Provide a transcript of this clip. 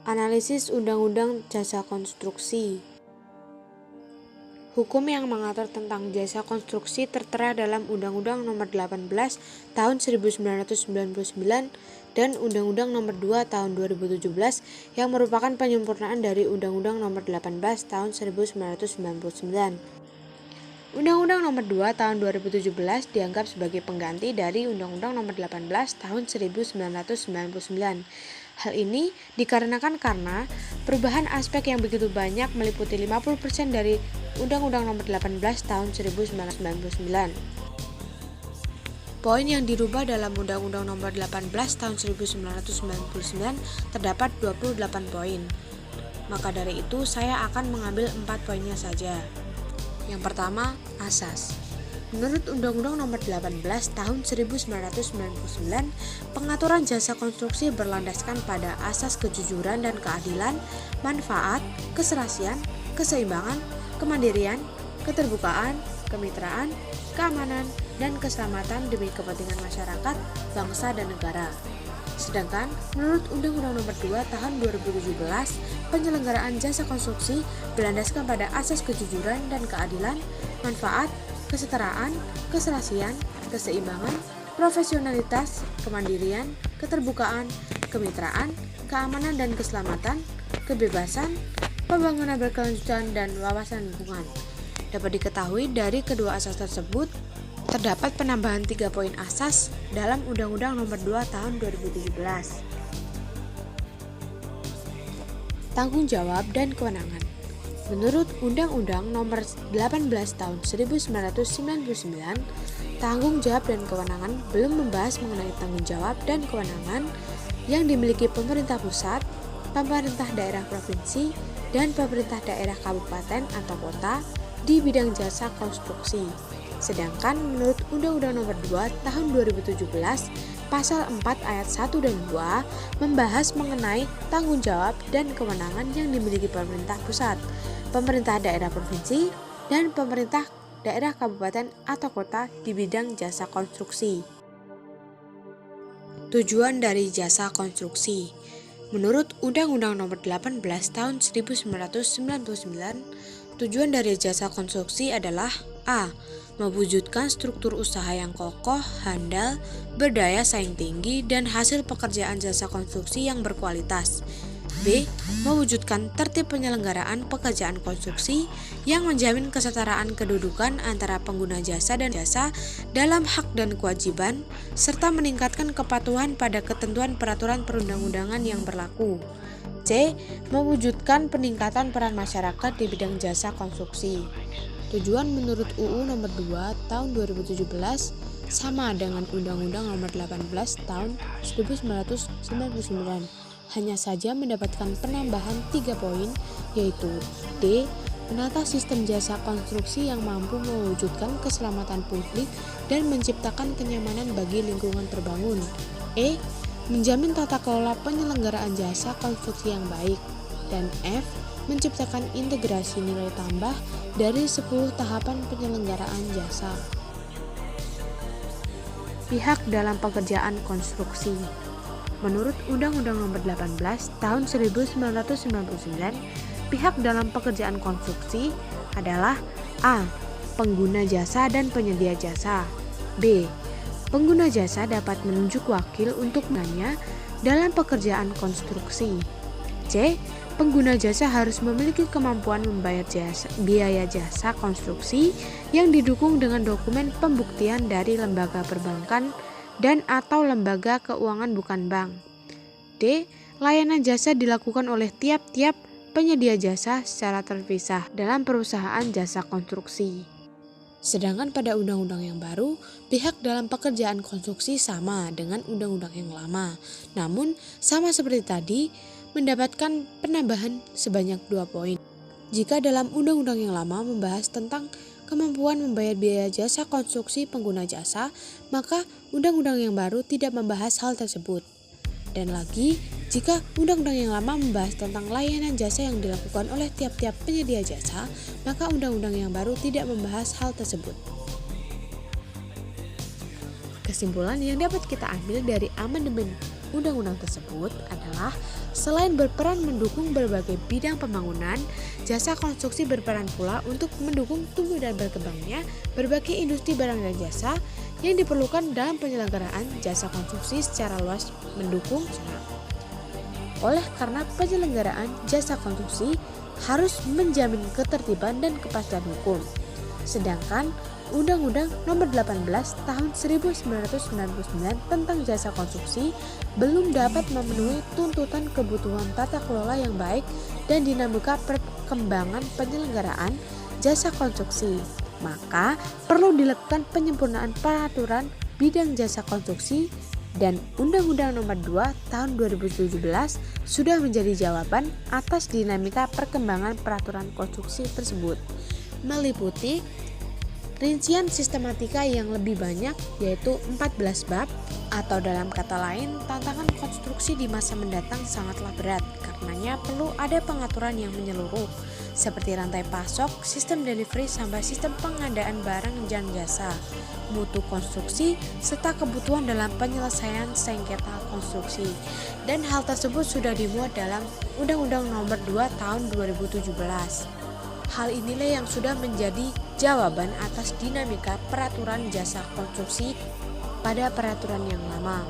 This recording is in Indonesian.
Analisis Undang-Undang Jasa Konstruksi. Hukum yang mengatur tentang jasa konstruksi tertera dalam Undang-Undang Nomor 18 Tahun 1999 dan Undang-Undang Nomor 2 Tahun 2017 yang merupakan penyempurnaan dari Undang-Undang Nomor 18 Tahun 1999. Undang-Undang Nomor 2 Tahun 2017 dianggap sebagai pengganti dari Undang-Undang Nomor 18 Tahun 1999. Hal ini dikarenakan karena perubahan aspek yang begitu banyak meliputi 50% dari Undang-Undang Nomor 18 Tahun 1999. Poin yang dirubah dalam Undang-Undang Nomor 18 Tahun 1999 terdapat 28 poin. Maka dari itu saya akan mengambil 4 poinnya saja. Yang pertama, asas. Menurut Undang-Undang Nomor 18 Tahun 1999, pengaturan jasa konstruksi berlandaskan pada asas kejujuran dan keadilan, manfaat, keserasian, keseimbangan, kemandirian, keterbukaan, kemitraan, keamanan, dan keselamatan demi kepentingan masyarakat, bangsa, dan negara. Sedangkan menurut Undang-Undang Nomor 2 Tahun 2017, penyelenggaraan jasa konstruksi berlandaskan pada asas kejujuran dan keadilan, manfaat, kesetaraan, keserasian, keseimbangan, profesionalitas, kemandirian, keterbukaan, kemitraan, keamanan dan keselamatan, kebebasan, pembangunan berkelanjutan, dan wawasan lingkungan. Dapat diketahui dari kedua asas tersebut, terdapat penambahan 3 poin asas dalam Undang-Undang Nomor 2 Tahun 2017. Tanggung jawab dan kewenangan. Menurut Undang-Undang Nomor 18 Tahun 1999, tanggung jawab dan kewenangan belum membahas mengenai tanggung jawab dan kewenangan yang dimiliki pemerintah pusat, pemerintah daerah provinsi, dan pemerintah daerah kabupaten atau kota di bidang jasa konstruksi. Sedangkan menurut Undang-Undang Nomor 2 Tahun 2017, Pasal 4 ayat 1 dan 2 membahas mengenai tanggung jawab dan kewenangan yang dimiliki pemerintah pusat, pemerintah daerah provinsi, dan pemerintah daerah kabupaten atau kota di bidang jasa konstruksi. Tujuan dari jasa konstruksi. Menurut Undang-Undang Nomor 18 Tahun 1999, tujuan dari jasa konstruksi adalah A. Mewujudkan struktur usaha yang kokoh, handal, berdaya saing tinggi, dan hasil pekerjaan jasa konstruksi yang berkualitas. B. Mewujudkan tertib penyelenggaraan pekerjaan konstruksi yang menjamin kesetaraan kedudukan antara pengguna jasa dan jasa dalam hak dan kewajiban, serta meningkatkan kepatuhan pada ketentuan peraturan perundang-undangan yang berlaku. C. Mewujudkan peningkatan peran masyarakat di bidang jasa konstruksi. Tujuan menurut UU Nomor 2 Tahun 2017 sama dengan Undang-Undang Nomor 18 Tahun 1999. Hanya saja mendapatkan penambahan 3 poin, yaitu D. Menata sistem jasa konstruksi yang mampu mewujudkan keselamatan publik dan menciptakan kenyamanan bagi lingkungan terbangun. E. Menjamin tata kelola penyelenggaraan jasa konstruksi yang baik. Dan F. Menciptakan integrasi nilai tambah dari 10 tahapan penyelenggaraan jasa. Pihak dalam pekerjaan konstruksi. Menurut Undang-Undang Nomor 18 Tahun 1999, pihak dalam pekerjaan konstruksi adalah A. Pengguna jasa dan penyedia jasa. B. Pengguna jasa dapat menunjuk wakil untuk menanya dalam pekerjaan konstruksi. C. Pengguna jasa harus memiliki kemampuan membayar biaya jasa konstruksi yang didukung dengan dokumen pembuktian dari lembaga perbankan dan atau lembaga keuangan bukan bank. D. Layanan jasa dilakukan oleh tiap-tiap penyedia jasa secara terpisah dalam perusahaan jasa konstruksi. Sedangkan pada undang-undang yang baru, pihak dalam pekerjaan konstruksi sama dengan undang-undang yang lama. Namun, sama seperti tadi, mendapatkan penambahan sebanyak 2 poin. Jika dalam undang-undang yang lama membahas tentang kemampuan membayar biaya jasa konstruksi pengguna jasa, maka undang-undang yang baru tidak membahas hal tersebut. Dan lagi, jika undang-undang yang lama membahas tentang layanan jasa yang dilakukan oleh tiap-tiap penyedia jasa, maka undang-undang yang baru tidak membahas hal tersebut. Kesimpulan yang dapat kita ambil dari amandemen undang-undang tersebut adalah selain berperan mendukung berbagai bidang pembangunan, jasa konstruksi berperan pula untuk mendukung tumbuh dan berkembangnya berbagai industri barang dan jasa yang diperlukan dalam penyelenggaraan jasa konstruksi secara luas mendukung. Oleh karena penyelenggaraan jasa konstruksi harus menjamin ketertiban dan kepastian hukum. Sedangkan Undang-Undang Nomor 18 Tahun 1999 tentang jasa konstruksi belum dapat memenuhi tuntutan kebutuhan tata kelola yang baik dan dinamika perkembangan penyelenggaraan jasa konstruksi. Maka perlu dilakukan penyempurnaan peraturan bidang jasa konstruksi dan Undang-Undang Nomor 2 Tahun 2017 sudah menjadi jawaban atas dinamika perkembangan peraturan konstruksi tersebut, meliputi rincian sistematika yang lebih banyak yaitu 14 bab, atau dalam kata lain tantangan konstruksi di masa mendatang sangatlah berat, karenanya perlu ada pengaturan yang menyeluruh seperti rantai pasok, sistem delivery sampai sistem pengadaan barang dan jasa, mutu konstruksi, serta kebutuhan dalam penyelesaian sengketa konstruksi. Dan hal tersebut sudah dimuat dalam Undang-Undang Nomor 2 Tahun 2017. Hal inilah yang sudah menjadi jawaban atas dinamika peraturan jasa konstruksi pada peraturan yang lama.